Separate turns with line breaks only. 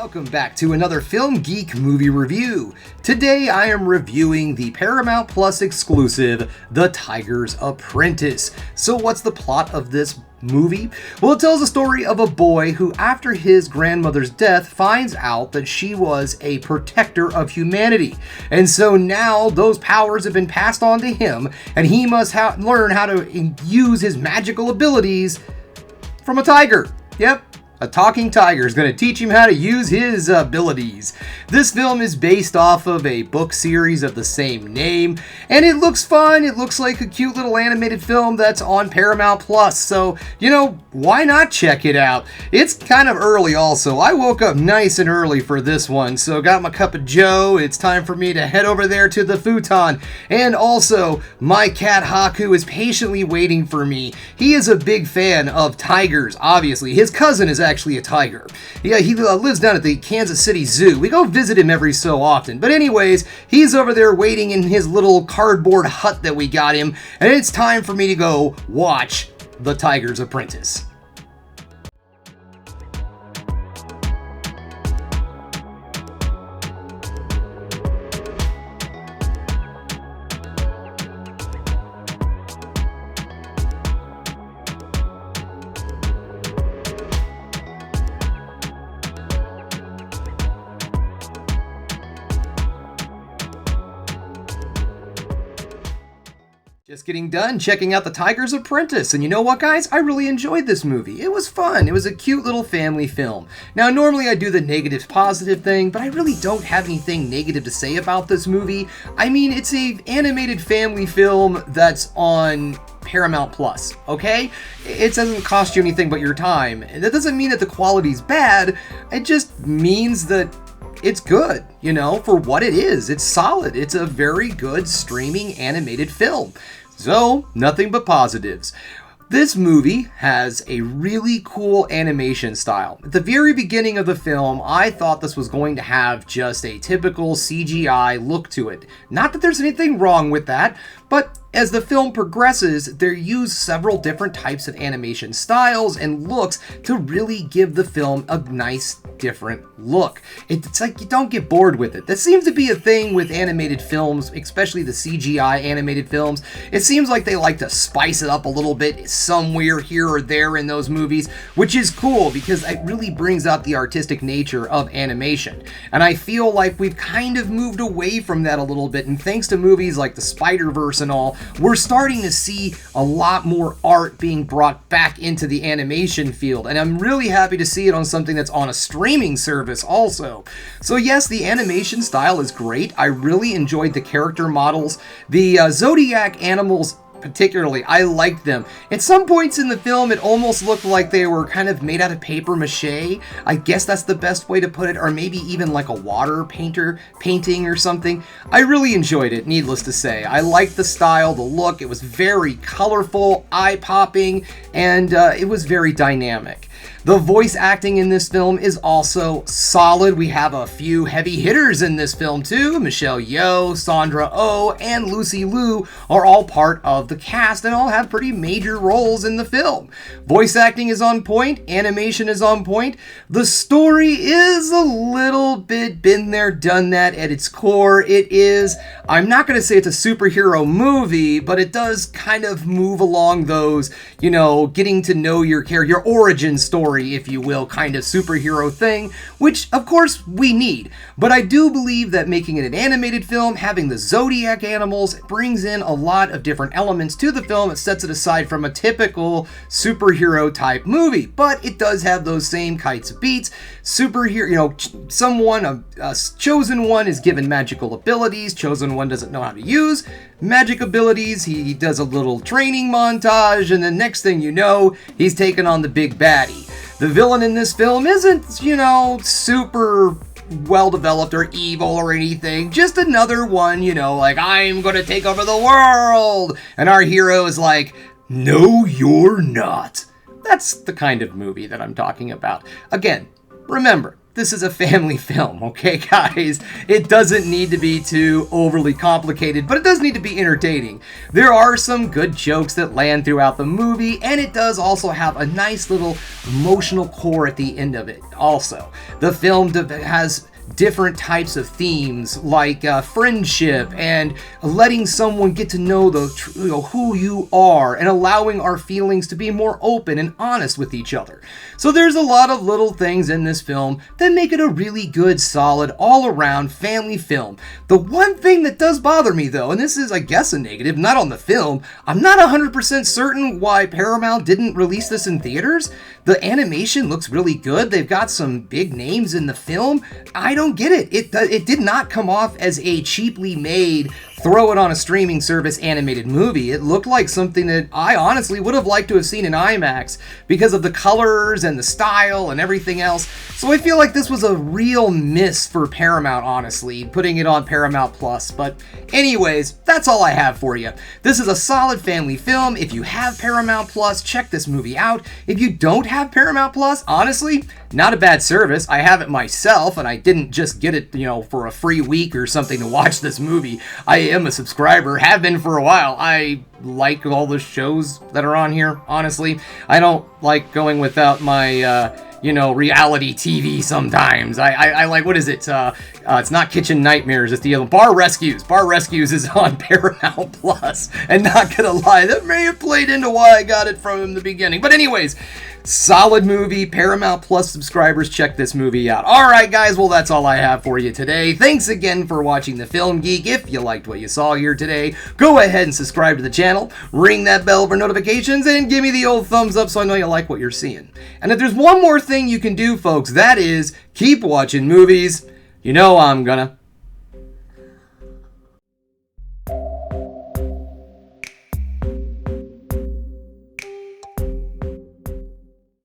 Welcome back to another Film Geek movie review. Today I am reviewing the Paramount Plus exclusive, The Tiger's Apprentice. So what's the plot of this movie? Well, it tells the story of a boy who, after his grandmother's death, finds out that she was a protector of humanity. And so now those powers have been passed on to him, and he must learn how to use his magical abilities from a tiger. Yep. A talking tiger is going to teach him how to use his abilities. This film is based off of a book series of the same name, and it looks fun. It looks like a cute little animated film that's on Paramount Plus, so, why not check it out? It's kind of early also. I woke up nice and early for this one, so got my cup of joe. It's time for me to head over there to the futon, and also, my cat Haku is patiently waiting for me. He is a big fan of tigers, obviously. His cousin is actually a tiger. Yeah, he lives down at the Kansas City Zoo. We go visit him every so often. But anyways, he's over there waiting in his little cardboard hut that we got him, and it's time for me to go watch The Tiger's Apprentice. Just getting done checking out The Tiger's Apprentice, and you know what, guys? I really enjoyed this movie. It was fun. It was a cute little family film. Now, normally I do the negative positive thing, but I really don't have anything negative to say about this movie. I mean, it's an animated family film that's on Paramount Plus, okay? It doesn't cost you anything but your time. That doesn't mean that the quality's bad. It just means that it's good, for what it is. It's solid. It's a very good streaming animated film. So, nothing but positives. This movie has a really cool animation style. At the very beginning of the film, I thought this was going to have just a typical CGI look to it. Not that there's anything wrong with that, but as the film progresses, they use several different types of animation styles and looks to really give the film a nice, different look. It's like you don't get bored with it. That seems to be a thing with animated films, especially the CGI animated films. It seems like they like to spice it up a little bit somewhere here or there in those movies, which is cool because it really brings out the artistic nature of animation. And I feel like we've kind of moved away from that a little bit, and thanks to movies like the Spider-Verse and all, we're starting to see a lot more art being brought back into the animation field, and I'm really happy to see it on something that's on a streaming service also. So yes, the animation style is great. I really enjoyed the character models. The Zodiac animals particularly, I liked them. At some points in the film, it almost looked like they were kind of made out of paper mache. I guess that's the best way to put it, or maybe even like a water painting or something. I really enjoyed it, needless to say. I liked the style, the look. It was very colorful, eye-popping, and it was very dynamic. The voice acting in this film is also solid. We have a few heavy hitters in this film too. Michelle Yeoh, Sandra Oh, and Lucy Liu are all part of the cast and all have pretty major roles in the film. Voice acting is on point, animation is on point. The story is a little bit been there, done that at its core. It is, I'm not going to say it's a superhero movie, but it does kind of move along those, getting to know your character, your origin story, if you will, kind of superhero thing, which of course we need. But I do believe that making it an animated film, having the Zodiac animals, brings in a lot of different elements to the film. It sets it aside from a typical superhero type movie, but it does have those same kinds of beats. Superhero, someone, a chosen one is given magical abilities. Chosen one doesn't know how to use magic abilities. He does a little training montage, and the next thing you know, he's taken on the big baddie. The villain in this film isn't, super well-developed or evil or anything. Just another one, like, I'm gonna take over the world! And our hero is like, no, you're not. That's the kind of movie that I'm talking about. Again, remember, this is a family film, okay, guys? It doesn't need to be too overly complicated, but it does need to be entertaining. There are some good jokes that land throughout the movie, and it does also have a nice little emotional core at the end of it. Also, the film has different types of themes like friendship and letting someone get to know who you are and allowing our feelings to be more open and honest with each other. So there's a lot of little things in this film that make it a really good, solid, all-around family film. The one thing that does bother me though, and this is I guess a negative, not on the film, I'm not 100% certain why Paramount didn't release this in theaters. The animation looks really good. They've got some big names in the film. I don't get it. It did not come off as a cheaply made, throw it on a streaming service animated movie. It looked like something that I honestly would have liked to have seen in IMAX because of the colors and the style and everything else. So I feel like this was a real miss for Paramount, honestly, putting it on Paramount Plus. But anyways, that's all I have for you. This is a solid family film. If you have Paramount Plus, check this movie out. If you don't have Paramount Plus, honestly, not a bad service. I have it myself, and I didn't just get it, for a free week or something to watch this movie. I am a subscriber, have been for a while. I like all the shows that are on here, honestly. I don't like going without my, reality TV sometimes. I like, what is it? It's not Kitchen Nightmares, it's the other Bar Rescues. Bar Rescues is on Paramount Plus, and not gonna lie, that may have played into why I got it from the beginning. But anyways, solid movie. Paramount Plus subscribers, check this movie out. Alright guys, well that's all I have for you today. Thanks again for watching The Film Geek. If you liked what you saw here today, go ahead and subscribe to the channel, ring that bell for notifications, and give me the old thumbs up so I know you like what you're seeing. And if there's one more thing you can do, folks, that is keep watching movies. You know I'm gonna.